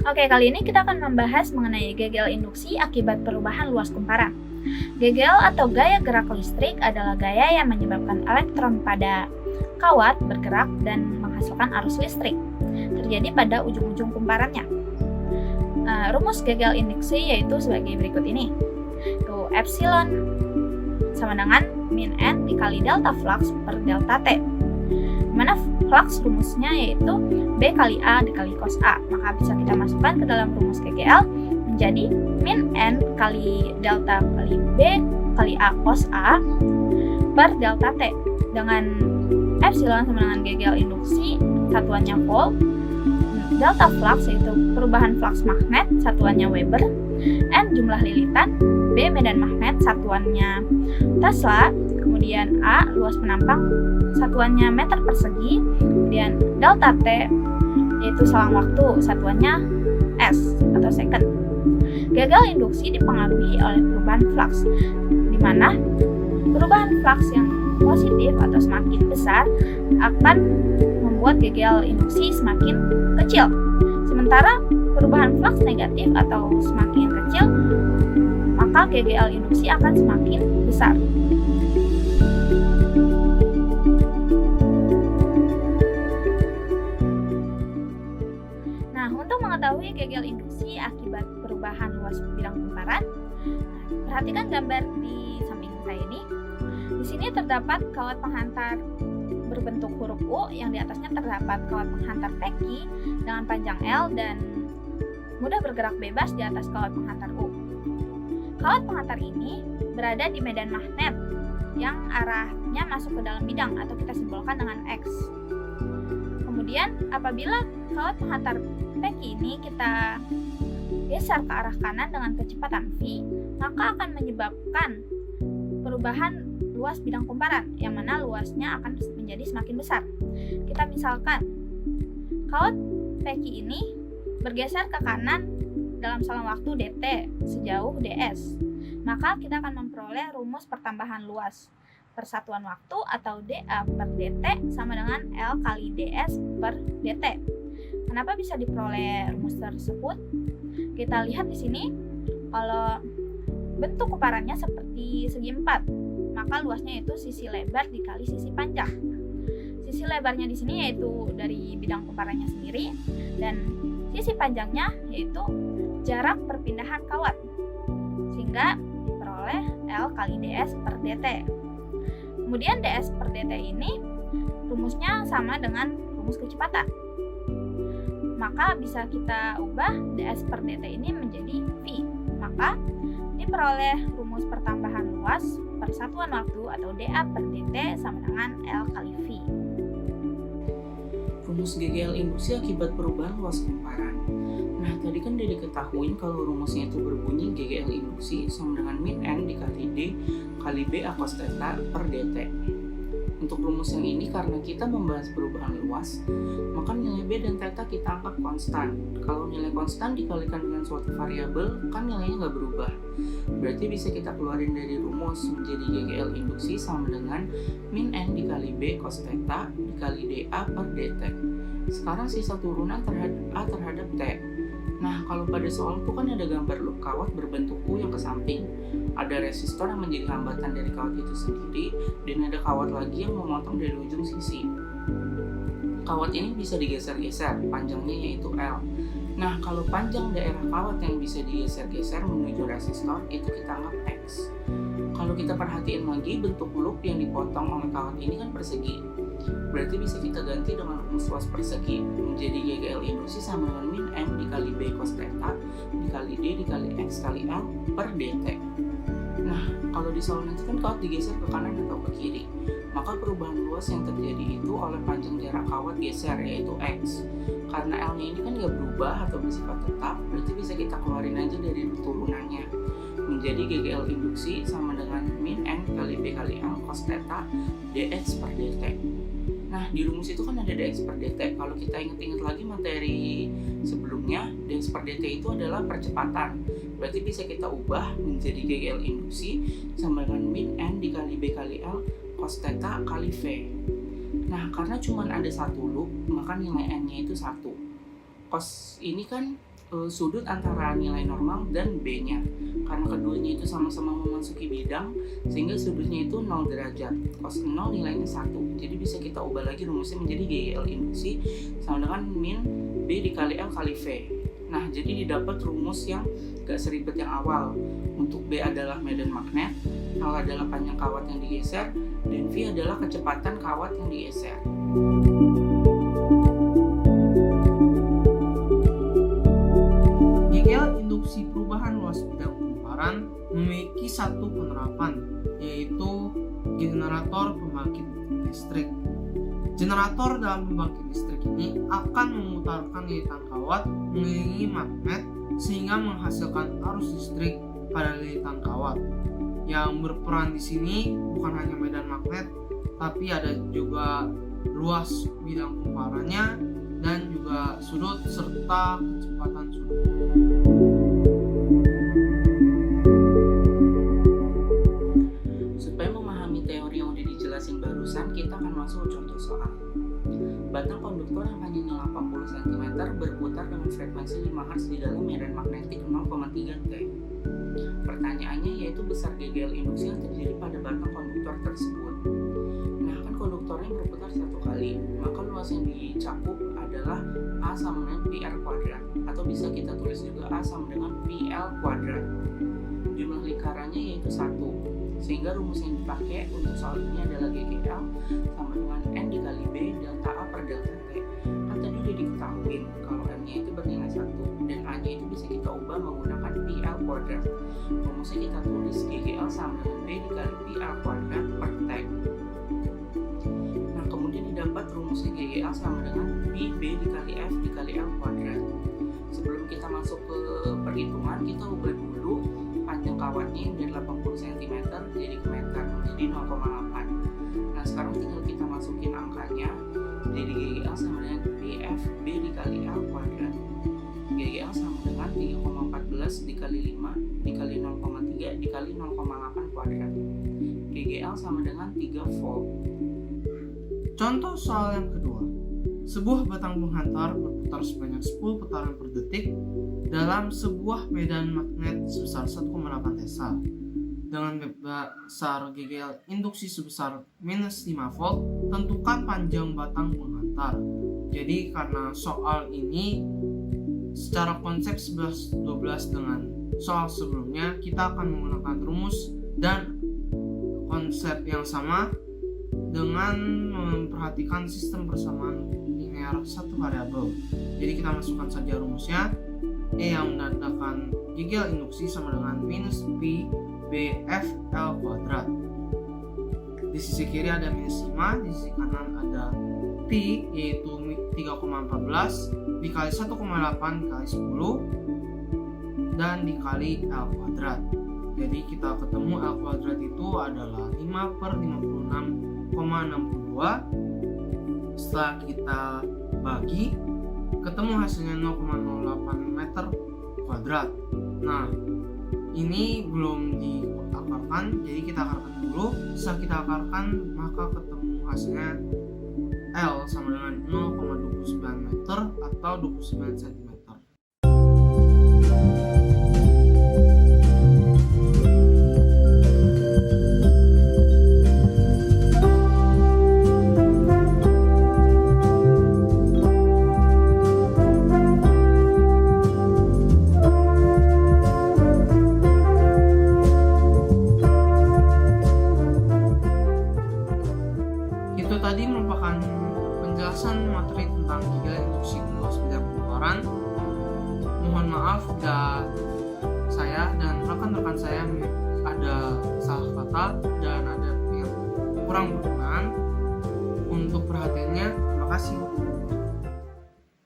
Oke, kali ini kita akan membahas mengenai GGL induksi akibat perubahan luas kumparan. GGL atau gaya gerak listrik adalah gaya yang menyebabkan elektron pada kawat bergerak dan menghasilkan arus listrik terjadi pada ujung-ujung kumparannya. Rumus GGL induksi yaitu sebagai berikut ini. Itu epsilon sama dengan min N dikali delta flux per delta T. Dimana flux rumusnya yaitu B kali A dikali cos A. Maka bisa kita masukkan ke dalam rumus GGL menjadi min N kali delta kali B kali A cos A per delta T. Dengan epsilon sama dengan GGL induksi, satuannya volt. Delta flux yaitu perubahan flux magnet, satuannya Weber. N jumlah lilitan, B medan magnet, satuannya Tesla. Kemudian A luas penampang, satuannya meter persegi. Kemudian delta T yaitu selang waktu, satuannya S atau second. GGL induksi dipengaruhi oleh perubahan flux, di mana perubahan flux yang positif atau semakin besar akan membuat GGL induksi semakin kecil. Sementara perubahan flux negatif atau semakin kecil, maka GGL induksi akan semakin besar. Nah, untuk mengetahui GGL induksi akibat perubahan luas bidang kumparan, perhatikan gambar di samping saya ini. Di sini terdapat kawat penghantar berbentuk huruf U yang di atasnya terdapat kawat penghantar peki dengan panjang L dan mudah bergerak bebas di atas kawat penghantar U. Kawat penghantar ini berada di medan magnet yang arahnya masuk ke dalam bidang atau kita simbolkan dengan X. Kemudian apabila kawat penghantar peki ini kita geser ke arah kanan dengan kecepatan V, maka akan menyebabkan perubahan luas bidang kumparan, yang mana luasnya akan menjadi semakin besar. Kita misalkan, kawat peki ini bergeser ke kanan dalam selang waktu dt sejauh ds. Maka kita akan memperoleh rumus pertambahan luas persatuan waktu atau dA per dt sama dengan L kali ds per dt. Kenapa bisa diperoleh rumus tersebut? Kita lihat di sini, kalau bentuk kumparannya seperti segi empat, maka luasnya itu sisi lebar dikali sisi panjang. Sisi lebarnya di sini yaitu dari bidang kumparannya sendiri, dan sisi panjangnya yaitu jarak perpindahan kawat, sehingga diperoleh L kali ds per dt. Kemudian ds per dt ini rumusnya sama dengan rumus kecepatan, maka bisa kita ubah ds per dt ini menjadi V. Maka diperoleh rumus pertambahan luas persatuan waktu atau dA per dt sama dengan L kali V. Rumus GGL induksi akibat perubahan luas kumparan. Nah, tadi kan udah diketahui kalau rumusnya itu berbunyi GGL induksi sama dengan min N dikali D kali B A cos theta per dt. Untuk rumus yang ini, karena kita membahas perubahan luas, maka nilai B dan theta kita anggap konstan. Kalau nilai konstan dikalikan dengan suatu variabel, kan nilainya nggak berubah. Berarti bisa kita keluarin dari rumus menjadi GGL induksi sama dengan min N dikali B cos theta dikali dA per dt. Sekarang sisa turunan terhadap A terhadap T. Nah, kalau pada soal itu kan ada gambar loop kawat berbentuk U yang ke samping. Ada resistor yang menjadi hambatan dari kawat itu sendiri, dan ada kawat lagi yang memotong dari ujung sisi. Kawat ini bisa digeser-geser, panjangnya yaitu L. Nah, kalau panjang daerah kawat yang bisa digeser-geser menuju resistor, itu kita anggap X. Kalau kita perhatiin lagi, bentuk loop yang dipotong oleh kawat ini kan persegi. Berarti bisa kita ganti dengan rumus luas persegi menjadi GGL induksi sama dengan min N dikali B cos theta dikali D dikali X kali L per dt. Nah, kalau di soal nanti kan kawat digeser ke kanan atau ke kiri, maka perubahan luas yang terjadi itu oleh panjang jarak kawat geser yaitu X. Karena L-nya ini kan nggak berubah atau bersifat tetap, berarti bisa kita keluarin aja dari turunannya menjadi GGL induksi sama dengan min N kali B kali L cos theta dx per dt. Nah, di rumus itu kan ada dx per dt. Kalau kita ingat-ingat lagi materi sebelumnya, dx per dt itu adalah percepatan. Berarti bisa kita ubah menjadi GGL induksi sama dengan min N dikali B kali L cos theta kali V. Nah, karena cuma ada satu loop, maka nilai N-nya itu 1. Cos ini kan sudut antara nilai normal dan B-nya. Karena keduanya itu sama-sama memasuki bidang, sehingga sudutnya itu 0 derajat. Cos 0 nilainya 1. Jadi bisa kita ubah lagi rumusnya menjadi GGL induksi sama dengan min B dikali L kali V. Nah, jadi didapat rumus yang gak seribet yang awal. Untuk B adalah medan magnet, L adalah panjang kawat yang digeser, dan V adalah kecepatan kawat yang digeser. GGL induksi perubahan luas bidang kumparan memiliki satu penerapan, yaitu generator pembangkit listrik. Generator dalam pembangkit listrik ini akan memutarkan lilitan kawat mengelilingi magnet sehingga menghasilkan arus listrik pada lilitan kawat. Yang berperan di sini bukan hanya medan magnet, tapi ada juga luas bidang kumparannya dan juga sudut serta kecepatan sudut. Supaya memahami teori yang udah dijelasin barusan, kita akan masuk ke contoh soal. Batang konduktor yang panjangnya 80 cm berputar dengan frekuensi 5 Hz di dalam medan magnetik 0,3 T. Pertanyaannya yaitu besar GGL induksi yang terjadi pada batang konduktor tersebut. Nah, kan konduktornya berputar satu kali, maka luas yang dicakup adalah A sama dengan PR kuadrat, atau bisa kita tulis juga A sama dengan PL kuadrat. Jumlah lingkarannya yaitu 1, sehingga rumus yang dipakai untuk soal ini adalah GGL sama dengan N dikali B delta A per delta T. Kan tadi udah diketahui kalau N-nya itu bernilai 1 dan A-nya itu bisa kita ubah menggunakan PL kuadrat. Rumusnya kita tulis GGL sama dengan B dikali PL kuadrat per T. Nah, kemudian didapat rumusnya GGL sama dengan B dikali F dikali L kuadrat. Sebelum kita masuk ke perhitungan, kita ubah dulu panjang kawatnya yang dari 80 cm jadi ke meter, jadi 0,8. Nah, sekarang tinggal kita masukin angkanya, jadi GGL sama dengan BF B dikali L kuadrat. GGL sama dengan 3,14 dikali 5 dikali 0,3 dikali 0,8 kuadrat. GGL sama dengan 3 volt. Contoh soal yang kedua. Sebuah batang penghantar berputar sebanyak 10 putaran per detik dalam sebuah medan magnet sebesar 1,8 Tesla. Dengan besar GGL induksi sebesar minus 5 volt, tentukan panjang batang penghantar. Jadi karena soal ini secara konsep 11-12 dengan soal sebelumnya, kita akan menggunakan rumus dan konsep yang sama dengan memperhatikan sistem persamaan linear satu variabel. Jadi kita masukkan saja rumusnya. E yang menandakan GGL induksi sama dengan minus P BF L kuadrat. Di sisi kiri ada minus 5, di sisi kanan ada P yaitu 3,14 dikali 1,8 kali 10 dan dikali L kuadrat. Jadi kita ketemu L kuadrat itu adalah 5 per 56,62. Setelah kita bagi, ketemu hasilnya 0,08 meter kuadrat. Nah, ini belum diakarkan, jadi kita akarkan dulu. Setelah kita akarkan, maka ketemu hasilnya L sama dengan 0,29 meter atau 29 cm. Itu tadi merupakan penjelasan materi tentang GGL induksi luas bidang kumparan. Mohon maaf bila saya dan rekan-rekan saya ada salah kata dan ada yang kurang berkenan. Untuk perhatiannya, terima kasih.